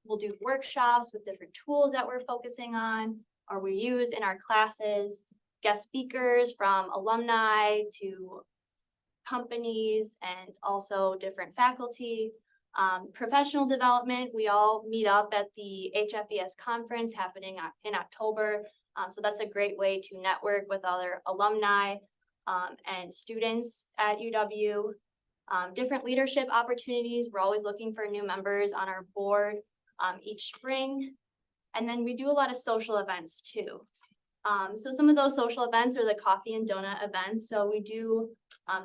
We'll do workshops with different tools that we're focusing on or we use in our classes, guest speakers from alumni to companies and also different faculty. Professional development, we all meet up at the HFPS conference happening in October. So that's a great way to network with other alumni. and students at UW. Different leadership opportunities. We're always looking for new members on our board each spring. And then we do a lot of social events too. So some of those social events are the coffee and donut events. So we do,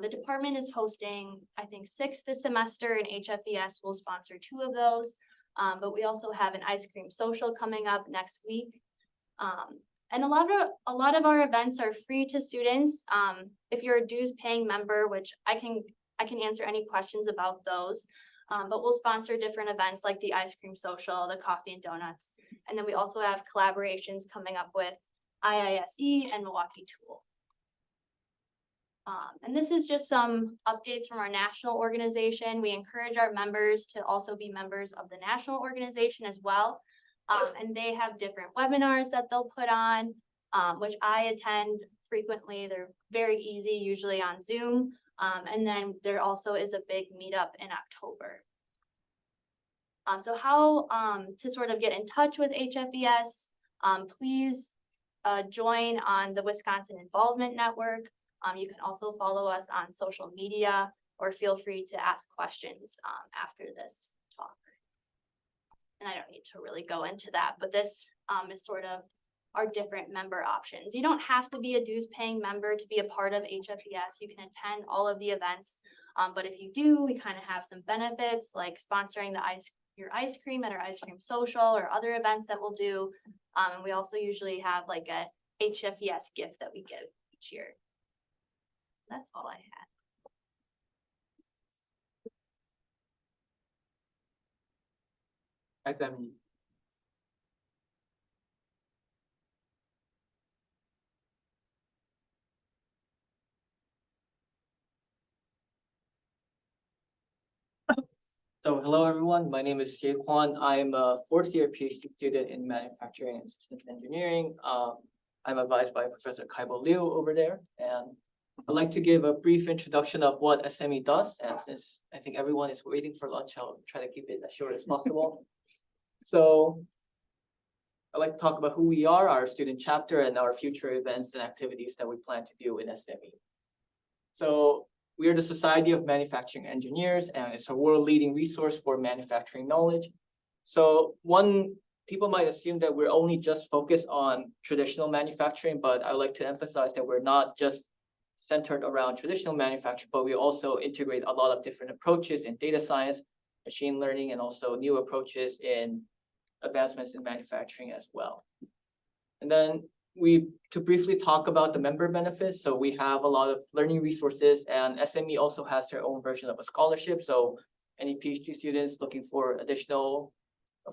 the department is hosting, I think 6 this semester, and HFPS will sponsor 2 of those. But we also have an ice cream social coming up next week. And a lot of our events are free to students. If you're a dues paying member, which I can answer any questions about those. But we'll sponsor different events like the ice cream social, the coffee and donuts. And then we also have collaborations coming up with ISyE and Milwaukee Tool. And this is just some updates from our national organization. We encourage our members to also be members of the national organization as well. And they have different webinars that they'll put on, which I attend frequently. They're very easy, usually on Zoom. And then there also is a big meetup in October. So how to sort of get in touch with HFPS, please join on the Wisconsin Involvement Network. You can also follow us on social media, or feel free to ask questions after this talk. And I don't need to really go into that, but this is sort of our different member options. You don't have to be a dues paying member to be a part of HFPS. You can attend all of the events. But if you do, we kind of have some benefits like sponsoring your ice cream at our ice cream social or other events that we'll do. And we also usually have like a HFPS gift that we give each year. That's all I had. SME. So hello everyone, my name is Xie Kwan. I'm a 4th year PhD student in manufacturing and systems engineering. I'm advised by Professor Kaibo Liu over there, and I'd like to give a brief introduction of what SME does. And since I think everyone is waiting for lunch, I'll try to keep it as short as possible. So I'd like to talk about who we are, our student chapter, and our future events and activities that we plan to do in SME. So we are the Society of Manufacturing Engineers, and it's a world-leading resource for manufacturing knowledge. So people might assume that we're only just focused on traditional manufacturing, but I like to emphasize that we're not just centered around traditional manufacturing, but we also integrate a lot of different approaches in data science, machine learning, and also new approaches in advancements in manufacturing as well. And then to briefly talk about the member benefits. So we have a lot of learning resources, and SME also has their own version of a scholarship. So any PhD students looking for additional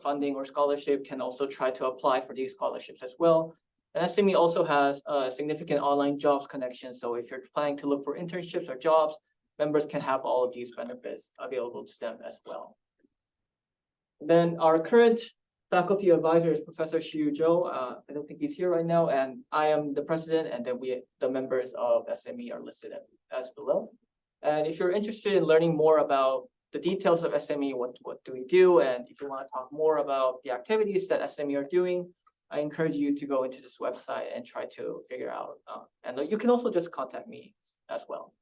funding or scholarship can also try to apply for these scholarships as well. And SME also has a significant online jobs connection. So if you're planning to look for internships or jobs, members can have all of these benefits available to them as well. Then our current faculty advisor is Professor Xiu Zhou. I don't think he's here right now, and I am the president, and then the members of SME are listed as below. And if you're interested in learning more about the details of SME, what do we do, and if you want to talk more about the activities that SME are doing, I encourage you to go into this website and try to figure out. And you can also just contact me as well.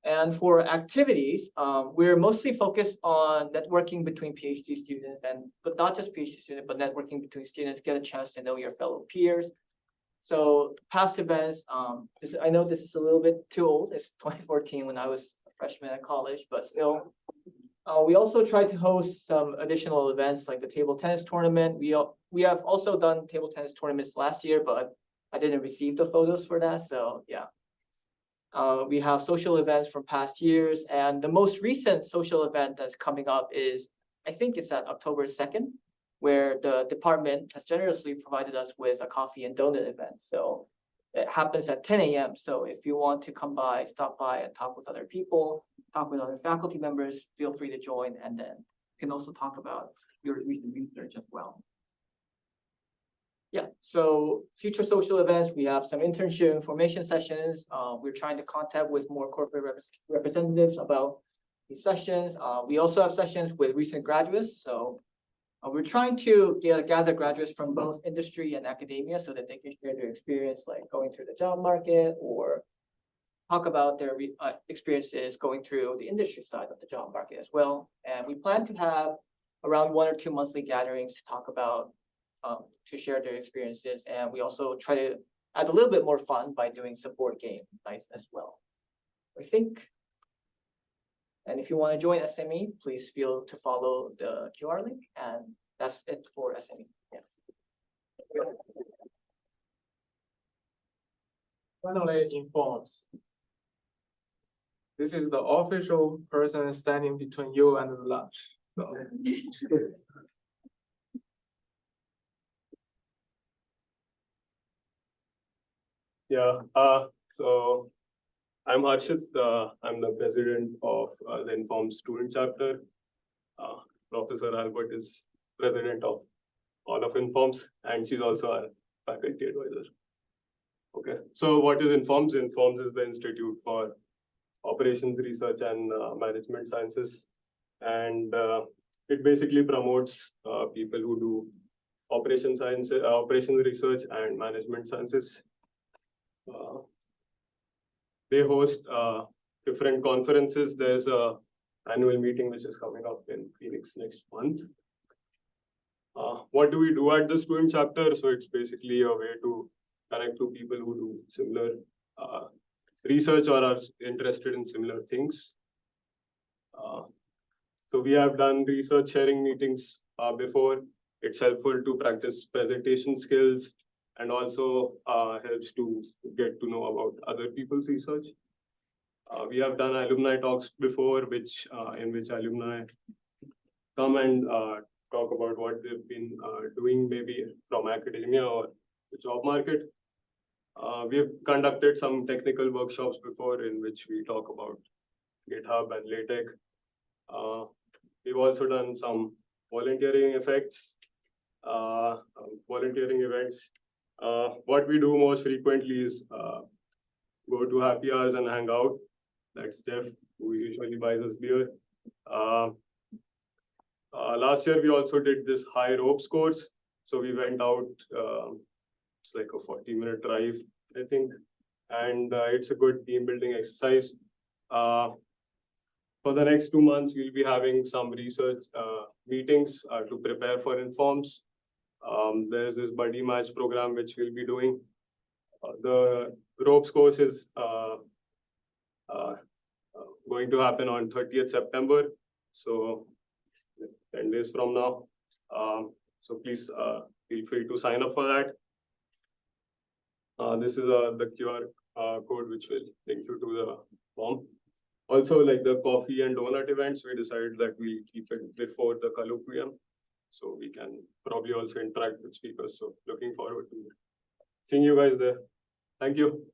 And for activities, we're mostly focused on networking between PhD students, but not just PhD students, but networking between students, get a chance to know your fellow peers. So past events, I know this is a little bit too old. It's 2014 when I was a freshman at college, but still. We also tried to host some additional events like the table tennis tournament. We have also done table tennis tournaments last year, but I didn't receive the photos for that, so yeah. We have social events from past years, and the most recent social event that's coming up is, I think it's at October 2nd, where the department has generously provided us with a coffee and donut event. So it happens at 10 a.m. So if you want to come by, stop by and talk with other people, talk with other faculty members, feel free to join, and then you can also talk about your recent research as well. Yeah, so future social events, we have some internship information sessions. We're trying to contact with more corporate representatives about these sessions. We also have sessions with recent graduates. So we're trying to gather graduates from both industry and academia so that they can share their experience, like going through the job market or talk about their experiences going through the industry side of the job market as well. And we plan to have around 1 or 2 monthly gatherings to talk about, to share their experiences. And we also try to add a little bit more fun by doing some board game nights as well. I think. And if you want to join SME, please feel to follow the QR link, and that's it for SME. Yeah. Finally, informs. This is the official person standing between you and the lunch. So. Yeah, so I'm Harshit. I'm the president of the Inform student chapter. Professor Albert is president of all of Informs, and she's also our faculty advisor. Okay, so what is Informs? Informs is the Institute for Operations Research and Management Sciences, and it basically promotes people who do operations research and management sciences. They host different conferences. There's a annual meeting which is coming up in Phoenix next month. What do we do at the student chapter? So it's basically a way to connect to people who do similar research or are interested in similar things. So we have done research sharing meetings before. It's helpful to practice presentation skills, and also helps to get to know about other people's research. We have done alumni talks before, in which alumni come and talk about what they've been doing, maybe from academia or the job market. We have conducted some technical workshops before in which we talk about GitHub and LaTeX. We've also done some volunteering events. What we do most frequently is go to happy hours and hang out. That's Jeff, who usually buys us beer. Last year, we also did this high ropes course. So we went out, it's like a 40-minute drive, I think. And it's a good team building exercise. For the next 2 months, we'll be having some research meetings to prepare for Informs. There's this buddy match program which we'll be doing. The ropes course is going to happen on 30th September. So 10 days from now. So please feel free to sign up for that. This is the QR code which will link you to the form. Also, like the coffee and donut events, we decided that we keep it before the Colloquium, so we can probably also interact with speakers. So looking forward to seeing you guys there. Thank you.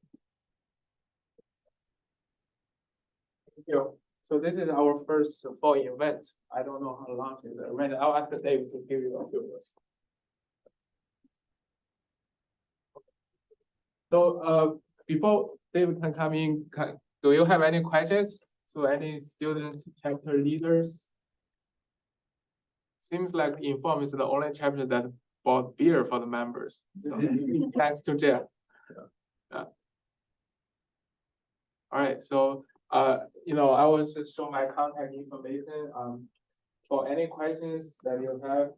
Thank you. So this is our first fall event. I don't know how long is the event. I'll ask Dave to give you a few words. So before David can come in, do you have any questions to any student chapter leaders? Seems like Inform is the only chapter that bought beer for the members. So thanks to Jeff. Yeah. All right, so I will just show my contact information. For any questions that you have,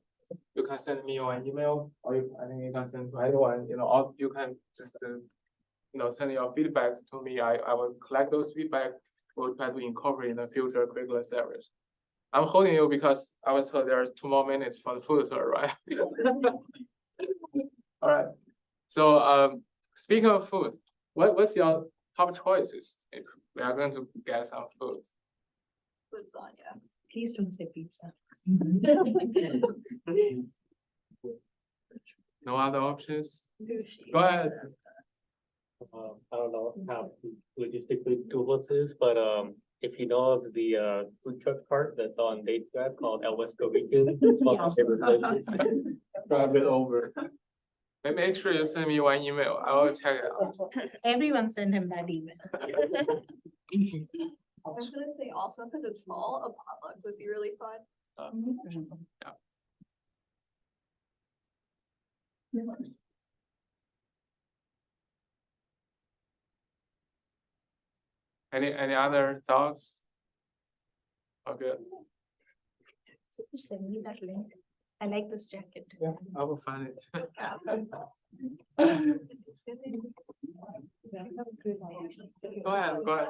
you can send me an email, or you can send to anyone. Or you can just send your feedback to me. I will collect those feedback. We'll try to incorporate in the future curricular series. I'm holding you because I was told there's 2 more minutes for the food tour, right? All right. So speaking of food, what's your top choices if we are going to get some food? Lasagna. Please don't say pizza. No other options? Sushi. Go ahead. I don't know how logistically doable this is, but if you know of the food truck cart that's on Date Grab called El Wesco Weekend, it's one of my favorite places. Drive it over. Make sure you send me one email. I will check it out. Everyone send him that email. I was gonna say also, because it's small, a potluck would be really fun. Any other thoughts? Okay, Send me that link. I like this jacket. yeah, I will find it. Go ahead, go ahead.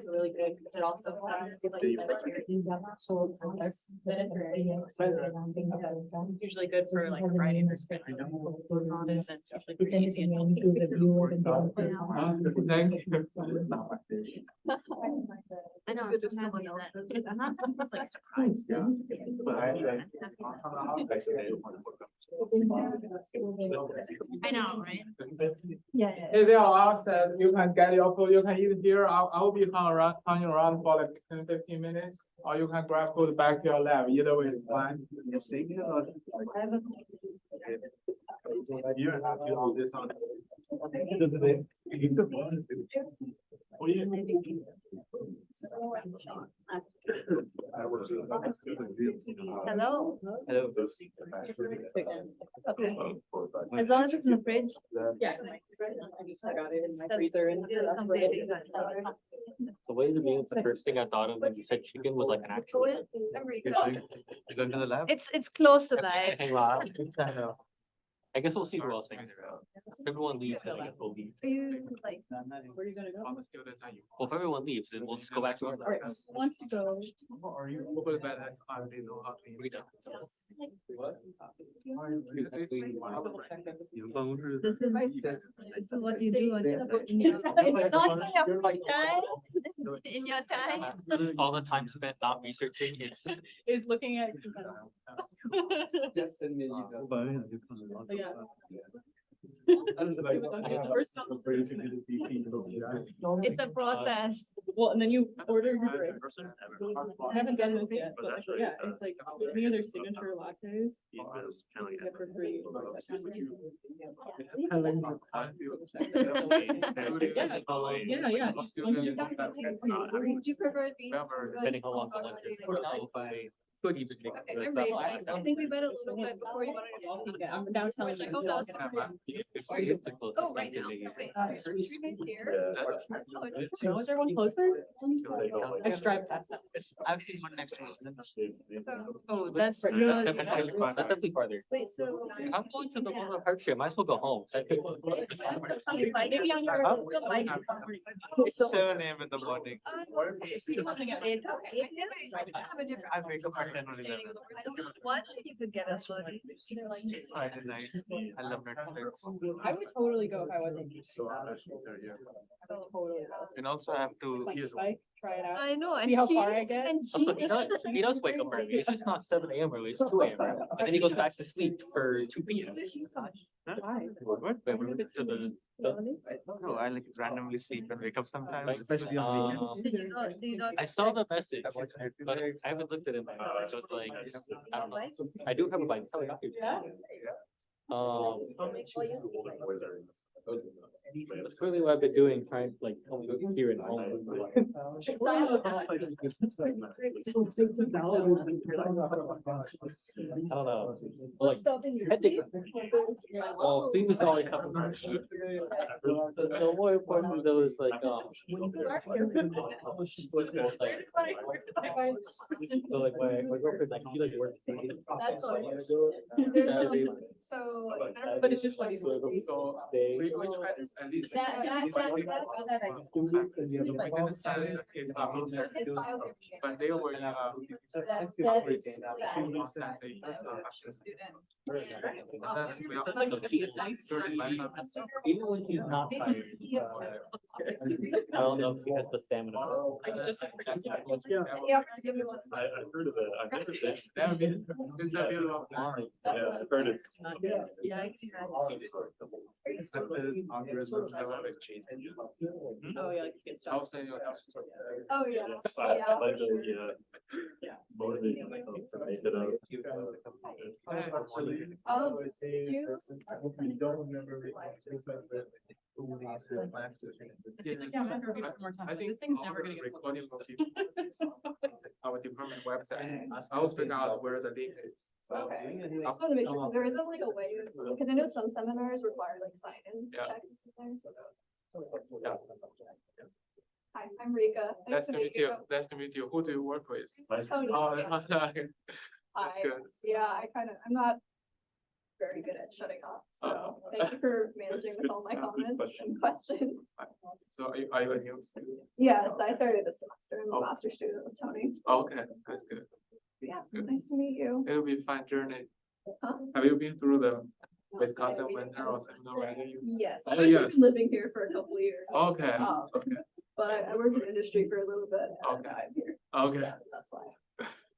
Really good, but also. Usually good for like writing or scripting. Correspondence and usually pretty easy and Thank you. I know, I'm so happy that, I'm not, I'm just like surprised. I know, right? Yeah. If they are all set, you can get your food, you can eat here, I'll be hanging around for like 10-15 minutes. Or you can grab food back to your lab, either way is fine. You have to hold this on. Hello. Hello. Okay. As long as it's in the fridge. Yeah. I just got it in my freezer and. The way the meal, the first thing I thought of when you said chicken was like an actual. You going to the lab? It's close to that. Hang on. I guess we'll see who else thinks. If everyone leaves, then I guess we'll leave. Are you like, Where are you gonna go? All the students are you. Well, if everyone leaves, then we'll just go back to our. Alright, wants to go. Are you over by that time, they know how to. We done. Because they say, This is what you do on your. In your time. All the time spent not researching is. Is looking at. Yeah. It's a process. Well, and then you order your drink. I haven't done this yet, but like, yeah, it's like any other signature lattes. Except for free. Yeah, yeah. do you prefer being? Depending how long the lunch is. Could even make. Okay, I'm ready. I think we better a little bit before you want to. Yeah, I'm now telling Which I you. hope does. It's realistic. Oh, right now. Wait, so we made here. Oh, it is. No, is there one closer? I just drive past that. I've seen one next to it. Oh, that's That's really. definitely farther. Wait, so. I'm going to the one on Park Street. Might as well go home. Maybe on your. 7 a.m. in the morning. Okay, so you want to get it. Okay, I just have a different. I wake up at 10 or 11. understanding of the words. What? You could get us one. Friday nights. I love Netflix. I would totally go if I wasn't. I would totally go. And also I have to. Like bike, try it out. I know. See how far I get. Also, he does wake up early. It's just not 7 a.m. early, it's 2 a.m. early. And then he goes back to sleep for 2 p.m. Why? What? To the. No, I like randomly sleep and wake up sometimes, Like, especially on weekends. I saw the message, but I haven't looked at it. So it's like, I don't know. I do have a bike. Tell me about Yeah. That's really what I've been doing, trying to like tell me here and home. I don't know. Like, well, sleep is always something. The more important though is like, so like my girlfriend, like she like works. That's Saturday. So. But it's just like. So Day. we try this at least. But they were, on Saturday. Even when she's not tired. I don't know if she has the stamina. Just as And he offered to give me one. I've heard of it. I've never been. That would be, it's a beautiful. Yeah, I've heard it's. Oh, yeah, like you can stop. I'll say your health. Oh, yeah. I like the, motivating myself to make it up. I think this thing's never gonna get recording for people. Our department website, I'll figure out where the link is. So. Okay. I just want to make sure, because there isn't like a way, because I know some seminars require like sign-in to Yeah. check and stuff there, so. Yeah. Hi. Hi, I'm Rika. Nice to meet you. Nice to meet you. Who do you work with? Tony. Oh, that's Hi. good. Yeah, I'm not very good at shutting off, so thank you for managing with all my good comments and questions. So are you a new student? Yes, I started this semester. I'm Oh. a master student with Tony. Okay, that's good. Yeah, Good. nice to meet you. It'll be a fun journey. Huh? Have you been through the Wisconsin winter or something already? Yes, Oh, I've actually yeah. been living here for a couple of years. Okay, Um, okay, But I worked in industry for a little bit. And Okay. I'm here. okay. So that's why.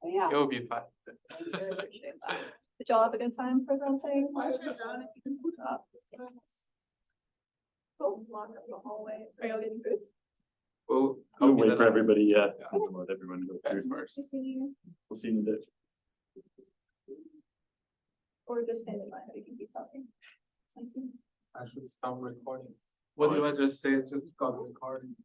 Yeah. It will be fun. I really appreciate that. Did y'all have a good time presenting? Cool. Walk up the hallway. Are y'all getting food? We'll I'll be wait the for last. everybody, yeah. Yeah. We'll let everyone go That's through. first. Nice meeting you. We'll see you in a bit. Or just stand in line, we can keep talking. Thank you. I should stop recording. What do I just say? Just got recording.